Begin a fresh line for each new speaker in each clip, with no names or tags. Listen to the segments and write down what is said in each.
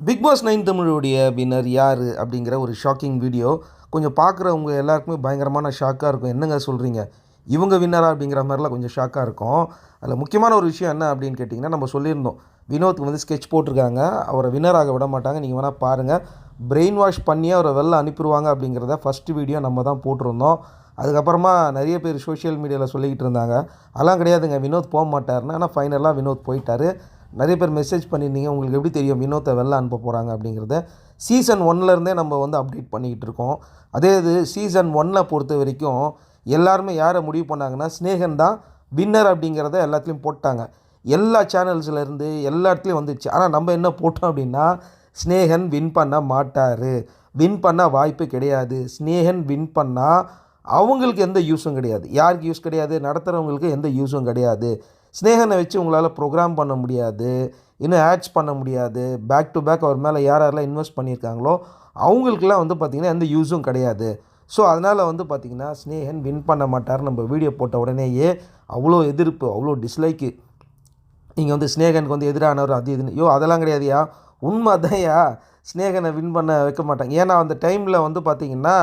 Big pass 9 தமிழுடைய winner யார் அப்படிங்கிற ஒரு ஷாக்கிங் வீடியோ கொஞ்சம் பார்க்குறவங்க எல்லாருக்குமே பயங்கரமான ஷாக்காக இருக்கும். என்னங்க சொல்கிறீங்க, இவங்க வின்னரா அப்படிங்கிற மாதிரிலாம் கொஞ்சம் ஷாக்காக இருக்கும். அதில் முக்கியமான ஒரு விஷயம் என்ன அப்படின்னு கேட்டிங்கன்னா, நம்ம சொல்லியிருந்தோம் வினோத்துக்கு வந்து ஸ்கெட்ச் போட்டிருக்காங்க, அவரை வின்னராக விட மாட்டாங்க, நீங்கள் வேணால் பாருங்கள், பிரெயின் வாஷ் பண்ணி அவரை வெளில அனுப்பிடுவாங்க அப்படிங்கிறத ஃபஸ்ட்டு வீடியோ நம்ம தான் போட்டிருந்தோம். அதுக்கப்புறமா நிறைய பேர் சோஷியல் மீடியாவில் சொல்லிக்கிட்டு இருந்தாங்க, அதெல்லாம் கிடையாதுங்க, வினோத் போக மாட்டார்னு. ஆனால் ஃபைனலாக வினோத் போயிட்டார். நிறைய பேர் மெசேஜ் பண்ணியிருந்தீங்க, உங்களுக்கு எப்படி தெரியும் வினோத்தை வெளில அனுப்ப போகிறாங்க அப்படிங்கிறத. சீசன் 1லேருந்தே நம்ம வந்து அப்டேட் பண்ணிக்கிட்டு இருக்கோம். அதே இது சீசன் 1 பொறுத்த வரைக்கும் எல்லாருமே யாரை முடிவு பண்ணாங்கன்னா, ஸ்னேகன் தான் வின்னர் அப்படிங்கிறத எல்லாத்துலேயும் போட்டாங்க. எல்லா சேனல்ஸ்லேருந்து எல்லா இடத்துலையும் வந்துச்சு. ஆனால் நம்ம என்ன போட்டோம் அப்படின்னா, ஸ்னேகன் வின் பண்ண மாட்டார், வின் பண்ண வாய்ப்பு கிடையாது, ஸ்னேகன் வின் பண்ணால் அவங்களுக்கு எந்த யூஸும் கிடையாது. யாருக்கு யூஸ் கிடையாது? நடத்துகிறவங்களுக்கு எந்த யூஸும் கிடையாது. ஸ்னேகனை வச்சு உங்களால் ப்ரோக்ராம் பண்ண முடியாது, இன்னும் ஆட்ஸ் பண்ண முடியாது. பேக் டு பேக் அவர் மேலே யாரெல்லாம் இன்வெஸ்ட் பண்ணியிருக்காங்களோ அவங்களுக்கெல்லாம் வந்து பார்த்திங்கன்னா எந்த யூஸும் கிடையாது. ஸோ அதனால் வந்து பார்த்திங்கன்னா ஸ்னேகன் வின் பண்ண மாட்டார். நம்ம வீடியோ போட்ட உடனேயே அவ்வளோ எதிர்ப்பு, அவ்வளோ டிஸ்லைக்கு. நீங்கள் வந்து ஸ்னேகனுக்கு வந்து எதிரானவர் அது இதுன்னு அதெல்லாம் கிடையாதுயா, உண்மை அதையா, ஸ்னேகனை வின் பண்ண வைக்க மாட்டாங்க. ஏன்னா அந்த டைமில் வந்து பார்த்திங்கன்னா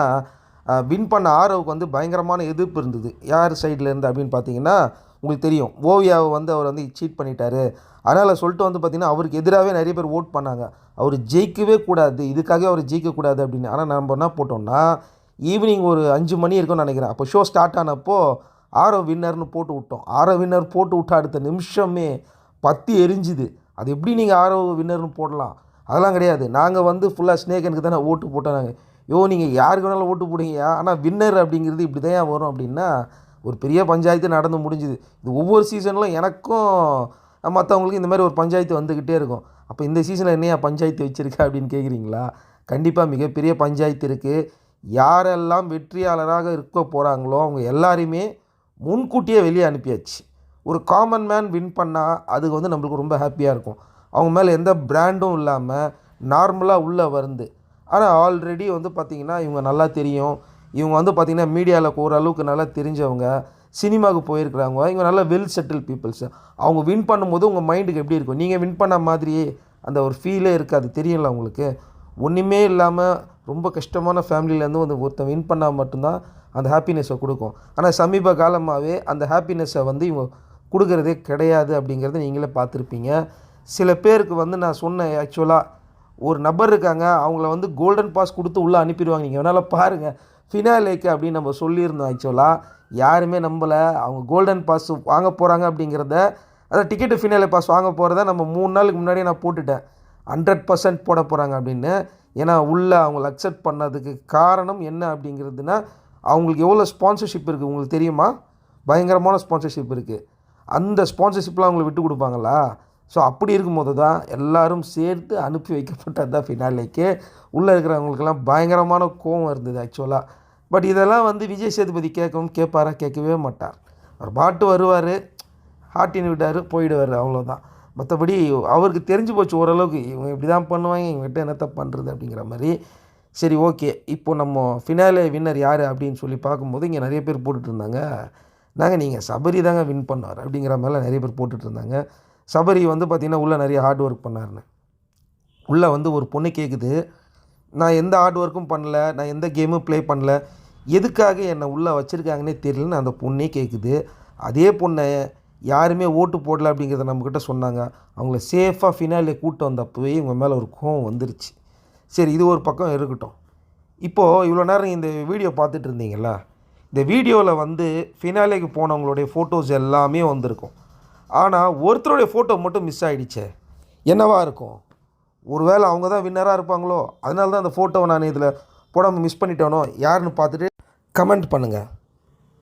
வின் பண்ண ஆரவுக்கு வந்து பயங்கரமான எதிர்ப்பு இருந்தது. யார் சைட்லேருந்து அப்படின்னு பார்த்தீங்கன்னா, உங்களுக்கு தெரியும், ஓவியாவை வந்து அவர் வந்து சீட் பண்ணிட்டாரு, அதனால் சொல்லிட்டு வந்து பார்த்திங்கன்னா அவருக்கு எதிராகவே நிறைய பேர் ஓட் பண்ணாங்க, அவர் ஜெயிக்கவே கூடாது, இதுக்காகவே அவர் ஜெயிக்கக்கூடாது அப்படின்னு. ஆனால் நம்ம என்ன போட்டோம்னா, ஈவினிங் ஒரு 5 மணி இருக்கும்னு நினைக்கிறேன், அப்போ ஷோ ஸ்டார்ட் ஆனப்போ ஆரவ் வின்னர்னு போட்டு விட்டோம். ஆரவ் வின்னர் போட்டு விட்டா அடுத்த நிமிஷமே பற்றி எரிஞ்சுது. அது எப்படி நீங்கள் ஆரவ் வின்னர்னு போடலாம்? அதெல்லாம் கிடையாது, நாங்கள் வந்து ஃபுல்லாக ஸ்னேகனுக்கு தானே ஓட்டு போட்டோம். நாங்கள் நீங்கள் யாருக்கு வேணாலும் ஓட்டு போடுங்கயா, ஆனால் வின்னர் அப்படிங்கிறது இப்படி தான் வரும் அப்படின்னா ஒரு பெரிய பஞ்சாயத்து நடந்து முடிஞ்சுது. இது ஒவ்வொரு சீசனிலும் எனக்கும் மற்றவங்களுக்கும் இந்த மாதிரி ஒரு பஞ்சாயத்து வந்துக்கிட்டே இருக்கும். அப்போ இந்த சீசனில் என்னையா பஞ்சாயத்து வச்சுருக்கா அப்படின்னு கேட்குறீங்களா? கண்டிப்பாக மிகப்பெரிய பஞ்சாயத்து இருக்குது. யாரெல்லாம் வெற்றியாளராக இருக்க போகிறாங்களோ அவங்க எல்லாரையுமே முன்கூட்டியே வெளியே அனுப்பியாச்சு. ஒரு காமன் மேன் வின் பண்ணால் அதுக்கு வந்து நம்மளுக்கு ரொம்ப ஹாப்பியாக இருக்கும். அவங்க மேலே எந்த பிராண்டும் இல்லாமல் நார்மலாக உள்ளே வந்து. ஆனால் ஆல்ரெடி வந்து பார்த்திங்கன்னா இவங்க நல்லா தெரியும், இவங்க வந்து பார்த்திங்கன்னா மீடியாவில் ஓரளவுக்கு நல்லா தெரிஞ்சவங்க, சினிமாவுக்கு போயிருக்கிறாங்க, இவங்க நல்லா வெல் செட்டில் பீப்புள்ஸு. அவங்க வின் பண்ணும்போது உங்கள் மைண்டுக்கு எப்படி இருக்கும்? நீங்கள் வின் பண்ண மாதிரியே அந்த ஒரு ஃபீலே இருக்காது, தெரியல உங்களுக்கு. ஒன்றுமே இல்லாமல் ரொம்ப கஷ்டமான ஃபேமிலியிலேருந்து வந்து ஒருத்தன் வின் பண்ணால் மட்டும்தான் அந்த ஹாப்பினஸ்ஸை கொடுக்கும். ஆனால் சமீப காலமாகவே அந்த ஹாப்பினஸ்ஸை வந்து இவங்க கொடுக்குறதே கிடையாது அப்படிங்கிறத நீங்களே பார்த்துருப்பீங்க. சில பேருக்கு வந்து நான் சொன்னேன், ஆக்சுவலாக ஒரு நபர் இருக்காங்க, அவங்கள வந்து கோல்டன் பாஸ் கொடுத்து உள்ளே அனுப்பிடுவாங்க, நீங்கள் வேணாலும் பாருங்கள் ஃபினாலேக்கு அப்படின்னு நம்ம சொல்லியிருந்தோம். ஆக்சுவலாக யாருமே நம்பலை, அவங்க கோல்டன் பாஸ் வாங்க போகிறாங்க அப்படிங்கிறத, அதான் டிக்கெட்டு ஃபினாலே பாஸ் வாங்க போகிறத நம்ம 3 நாளுக்கு முன்னாடியே நான் போட்டுட்டேன், 100% போட போகிறாங்க அப்படின்னு. ஏன்னா உள்ளே அவங்கள அக்செப்ட் பண்ணதுக்கு காரணம் என்ன அப்படிங்கிறதுனா, அவங்களுக்கு எவ்வளோ ஸ்பான்சர்ஷிப் இருக்குது உங்களுக்கு தெரியுமா? பயங்கரமான ஸ்பான்சர்ஷிப் இருக்குது. அந்த ஸ்பான்சர்ஷிப்லாம் அவங்களை விட்டு கொடுப்பாங்களா? ஸோ அப்படி இருக்கும்போது தான் எல்லோரும் சேர்த்து அனுப்பி வைக்கப்பட்டது தான் ஃபினாலேக்கு. உள்ளே இருக்கிறவங்களுக்கெல்லாம் பயங்கரமான கோவம் இருந்தது ஆக்சுவலாக. பட் இதெல்லாம் வந்து விஜய் சேதுபதி கேட்பாரா? கேட்கவே மாட்டார். அவர் பாட்டு வருவார், ஹாட்டின்னு விட்டார், போயிடுவார், அவ்வளோதான். மற்றபடி அவருக்கு தெரிஞ்சு போச்சு ஓரளவுக்கு, இவங்க இப்படி தான் பண்ணுவாங்க, இவங்ககிட்ட என்னத்த பண்ணுறது அப்படிங்கிற மாதிரி. சரி, ஓகே, இப்போ நம்ம ஃபினாலே வின்னர் யார் அப்படின்னு சொல்லி பார்க்கும்போது இங்கே நிறைய பேர் போட்டுட்ருந்தாங்க, நீங்கள் சபரி தாங்க வின் பண்ணார் அப்படிங்கிற மாதிரிலாம் நிறைய பேர் போட்டுட்ருந்தாங்க. சபரி வந்து பார்த்திங்கன்னா உள்ளே நிறைய ஹார்ட் ஒர்க் பண்ணார்னு. உள்ளே வந்து ஒரு பொண்ணு கேட்குது, நான் எந்த ஹார்ட் ஒர்க்கும் பண்ணல, நான் எந்த கேமும் ப்ளே பண்ணல, எதுக்காக என்னை உள்ளே வச்சுருக்காங்கன்னே தெரியலன்னு அந்த பொண்ணே கேட்குது. அதே பொண்ணை யாருமே ஓட்டு போடலை அப்படிங்கிறத நம்மக்கிட்ட சொன்னாங்க. அவங்கள சேஃபாக ஃபினாலே கூட்டு வந்தப்போவே இவங்க மேலே ஒரு கோவம் வந்துருச்சு. சரி, இது ஒரு பக்கம் இருக்கட்டும். இப்போது இவ்வளோ நேரம் இந்த வீடியோ பார்த்துட்டு இருந்தீங்களா, இந்த வீடியோவில் வந்து ஃபினாலேக்கு போனவங்களுடைய ஃபோட்டோஸ் எல்லாமே வந்திருக்கும். ஆனால் ஒருத்தருடைய ஃபோட்டோ மட்டும் மிஸ் ஆகிடுச்சே, என்னவா இருக்கும்? ஒருவேளை அவங்க தான் வின்னராக இருப்பாங்களோ? அதனால தான் அந்த ஃபோட்டோவை நான் இதில் போடாமல் மிஸ் பண்ணிட்டேனோ? யாருன்னு பார்த்துட்டு கமெண்ட் பண்ணுங்கள்.